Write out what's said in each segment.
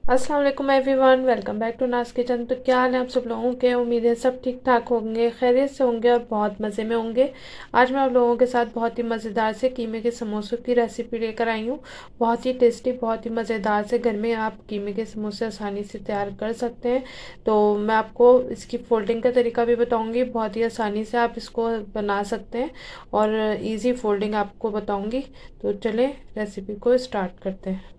अस्सलाम वालेकुम everyone, welcome back to नाज किचन। तो क्या हाल है आप सब लोगों के? उम्मीद है सब ठीक ठाक होंगे, खैरियत से होंगे और बहुत मज़े में होंगे। आज मैं आप लोगों के साथ बहुत ही मज़ेदार से कीमे के समोसों की रेसिपी लेकर आई हूँ। बहुत ही टेस्टी, बहुत ही मज़ेदार से घर में आप कीमे के समोसे आसानी से तैयार कर सकते हैं। तो मैं आपको इसकी फोल्डिंग का तरीका भी बताऊँगी, बहुत ही आसानी से आप इसको बना सकते हैं और ईज़ी फोल्डिंग आपको बताऊँगी। तो चलें रेसिपी को स्टार्ट करते हैं।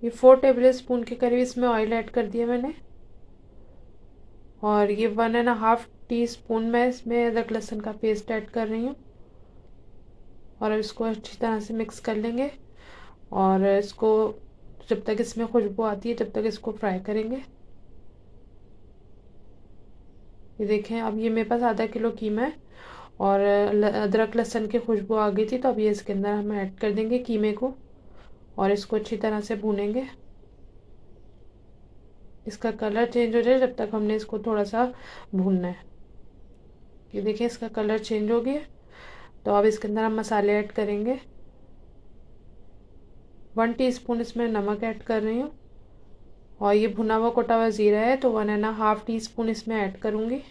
ये 4 टेबल स्पून के करीब इसमें ऑयल ऐड कर दिया मैंने। और ये 1.5 टी स्पून मैं इसमें अदरक लहसुन का पेस्ट ऐड कर रही हूँ। और अब इसको अच्छी तरह से मिक्स कर लेंगे और इसको जब तक इसमें खुशबू आती है तब तक इसको फ्राई करेंगे। ये देखें, अब ये मेरे पास आधा किलो कीमा है और अदरक लहसुन की खुशबू आ गई थी, तो अब ये इसके अंदर हम ऐड कर देंगे कीमे को और इसको अच्छी तरह से भूनेंगे। इसका कलर चेंज हो जाए जब तक हमने इसको थोड़ा सा भूनना है। ये देखिए, इसका कलर चेंज हो गया। तो अब इसके अंदर हम मसाले ऐड करेंगे। 1 टीस्पून इसमें नमक ऐड कर रही हूँ और ये भुना हुआ कोटा हुआ ज़ीरा है तो 1.5 टीस्पून इसमें ऐड करूँगी।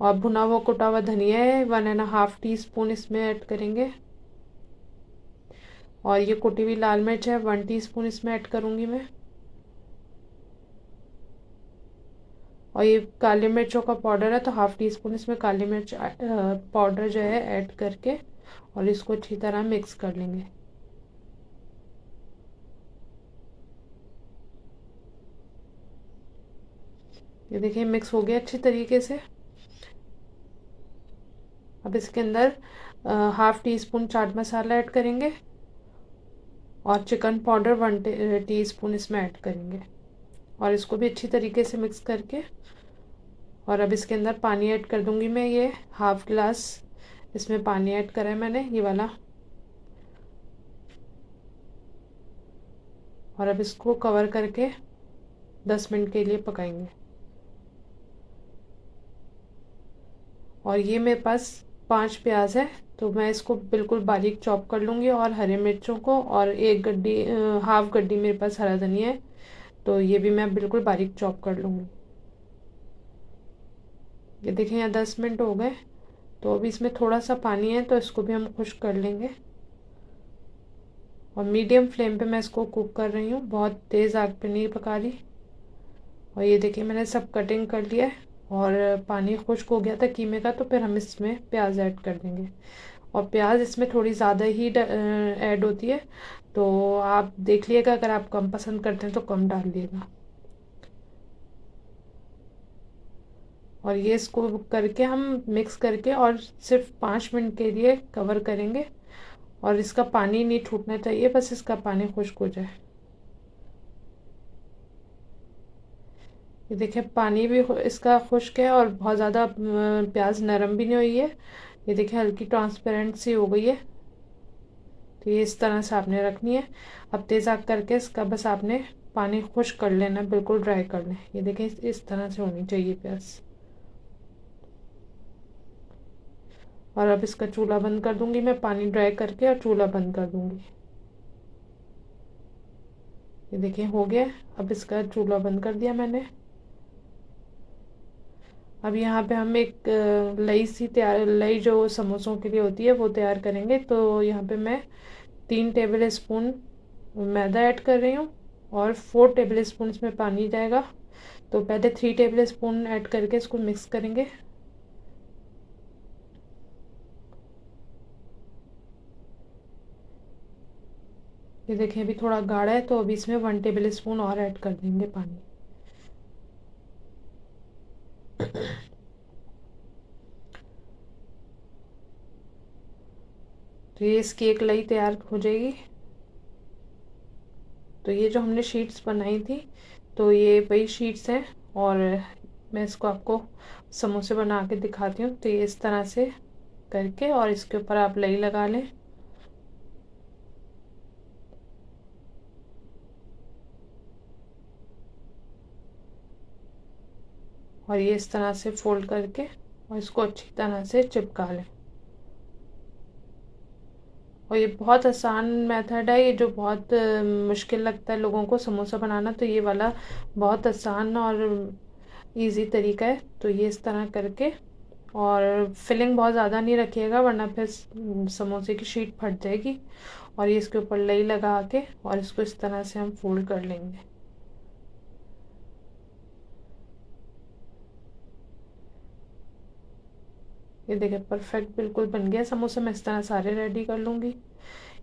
और भुना हुआ कोटा हुआ धनिया है, 1.5 टीस्पून इसमें ऐड करेंगे। और ये कुटी हुई लाल मिर्च है, 1 टीस्पून इसमें ऐड करूँगी मैं। और ये काली मिर्चों का पाउडर है तो 1/2 टीस्पून इसमें काली मिर्च पाउडर जो है ऐड करके और इसको अच्छी तरह मिक्स कर लेंगे। ये देखिए, मिक्स हो गया अच्छी तरीके से। अब इसके अंदर 1/2 टीस्पून चाट मसाला ऐड करेंगे और चिकन पाउडर 1 टीस्पून इसमें ऐड करेंगे और इसको भी अच्छी तरीके से मिक्स करके। और अब इसके अंदर पानी ऐड कर दूंगी मैं, ये 1/2 गिलास इसमें पानी ऐड करा है मैंने, ये वाला। और अब इसको कवर करके 10 मिनट के लिए पकाएंगे। और ये मेरे पास 5 प्याज है तो मैं इसको बिल्कुल बारीक चॉप कर लूँगी और हरी मिर्चों को और एक गड्डी हाफ गड्डी मेरे पास हरा धनिया है तो ये भी मैं बिल्कुल बारीक चॉप कर लूँगी। ये देखें, यहाँ 10 मिनट हो गए तो अभी इसमें थोड़ा सा पानी है तो इसको भी हम खुश्क कर लेंगे। और मीडियम फ्लेम पे मैं इसको कुक कर रही हूँ, बहुत तेज़ आग पे नहीं पका रही। और ये देखिए, मैंने सब कटिंग कर लिया है और पानी खुश्क हो गया था कीमे का, तो फिर हम इसमें प्याज ऐड कर देंगे। और प्याज इसमें थोड़ी ज़्यादा ही ऐड होती है तो आप देख लिएगा, अगर आप कम पसंद करते हैं तो कम डाल दिएगा। और ये इसको करके हम मिक्स करके और सिर्फ 5 मिनट के लिए कवर करेंगे। और इसका पानी नहीं छूटना चाहिए, बस इसका पानी खुश्क हो जाए। ये देखिए, पानी भी इसका खुश्क है और बहुत ज़्यादा प्याज नरम भी नहीं हुई है। ये देखिए, हल्की ट्रांसपेरेंट सी हो गई है। तो ये इस तरह से आपने रखनी है। अब तेज़ आग करके इसका बस आपने पानी खुश्क कर लेना, बिल्कुल ड्राई कर लें। ये देखिए, इस तरह से होनी चाहिए प्याज। और अब इसका चूल्हा बंद कर दूंगी मैं, पानी ड्राई करके और चूल्हा बंद कर दूंगी। ये देखिए, हो गया। अब इसका चूल्हा बंद कर दिया मैंने। अब यहाँ पे हम एक लई सी तैयार, लई जो समोसों के लिए होती है वो तैयार करेंगे। तो यहाँ पे मैं 3 टेबल स्पून मैदा ऐड कर रही हूँ और 4 टेबल स्पून इसमें पानी जाएगा। तो पहले 3 टेबल स्पून ऐड करके इसको मिक्स करेंगे। ये देखिए, अभी थोड़ा गाढ़ा है तो अभी इसमें 1 टेबल स्पून और ऐड कर देंगे पानी। तो ये इसकी एक लई तैयार हो जाएगी। तो ये जो हमने शीट्स बनाई थी तो ये वही शीट्स हैं और मैं इसको आपको समोसे बना के दिखाती हूँ। तो ये इस तरह से करके और इसके ऊपर आप लई लगा लें। और ये इस तरह से फोल्ड करके और इसको अच्छी तरह से चिपका लें। और ये बहुत आसान मेथड है, ये जो बहुत मुश्किल लगता है लोगों को समोसा बनाना, तो ये वाला बहुत आसान और इजी तरीका है। तो ये इस तरह करके, और फिलिंग बहुत ज़्यादा नहीं रखिएगा वरना फिर समोसे की शीट फट जाएगी। और ये इसके ऊपर लई लगा के और इसको इस तरह से हम फोल्ड कर लेंगे। ये देखिए परफेक्ट बिल्कुल बन गया समोसा। मैं इस तरह सारे रेडी कर लूँगी।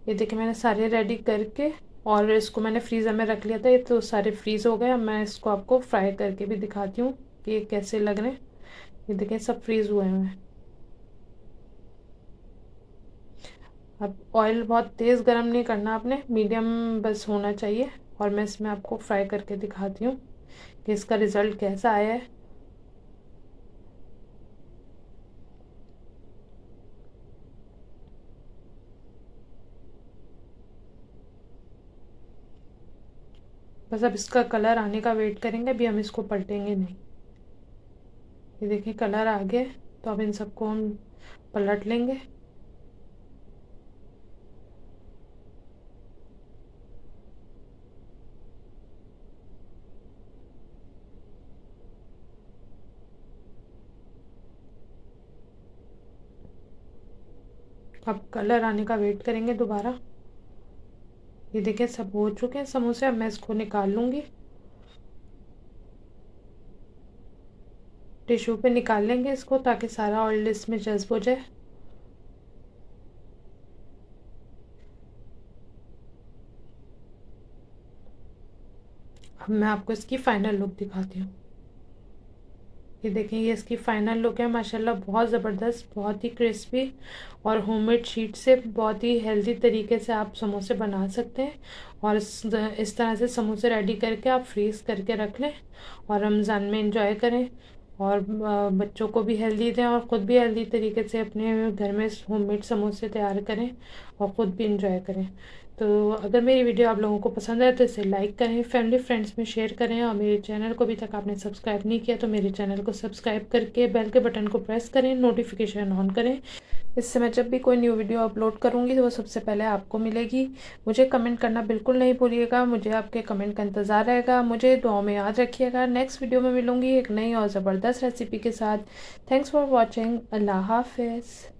ये देखिए मैंने सारे रेडी करके और इसको मैंने फ्रीज़र में रख लिया था, ये तो सारे फ्रीज़ हो गए। अब मैं इसको आपको फ्राई करके भी दिखाती हूँ कि ये कैसे लग रहे हैं। ये देखिए सब फ्रीज़ हुए हैं। अब ऑयल बहुत तेज़ गर्म नहीं करना आपने, मीडियम बस होना चाहिए। और मैं इसमें आपको फ्राई करके दिखाती हूँ कि इसका रिज़ल्ट कैसा आया है। बस अब इसका कलर आने का वेट करेंगे, अभी हम इसको पलटेंगे नहीं। ये देखिए कलर आ गया, तो अब इन सबको हम पलट लेंगे। अब कलर आने का वेट करेंगे दोबारा। ये देखिए सब हो चुके हैं समोसे। अब मैं इसको निकाल लूँगी, टिश्यू पे निकाल लेंगे इसको ताकि सारा ऑयल इसमें जज्ब हो जाए। अब मैं आपको इसकी फ़ाइनल लुक दिखाती हूँ। ये देखें, ये इसकी फ़ाइनल लुक है। माशाल्लाह बहुत ज़बरदस्त, बहुत ही क्रिस्पी, और होममेड शीट से बहुत ही हेल्दी तरीके से आप समोसे बना सकते हैं। और इस तरह से समोसे रेडी करके आप फ्रीज़ करके रख लें और रमज़ान में इंजॉय करें। और बच्चों को भी हेल्दी दें और ख़ुद भी हेल्दी तरीके से अपने घर में होममेड समोसे तैयार करें और ख़ुद भी इंजॉय करें। तो अगर मेरी वीडियो आप लोगों को पसंद आए तो इसे लाइक करें, फैमिली फ्रेंड्स में शेयर करें, और मेरे चैनल को अभी तक आपने सब्सक्राइब नहीं किया तो मेरे चैनल को सब्सक्राइब करके बेल के बटन को प्रेस करें, नोटिफिकेशन ऑन करें। इससे मैं जब भी कोई न्यू वीडियो अपलोड करूँगी तो वो सबसे पहले आपको मिलेगी। मुझे कमेंट करना बिल्कुल नहीं भूलिएगा, मुझे आपके कमेंट का इंतज़ार रहेगा। मुझे दुआओं में याद रखिएगा। नेक्स्ट वीडियो में मिलूँगी एक नई और ज़बरदस्त रेसिपी के साथ। Thanks for watching. अल्लाह हाफिज़।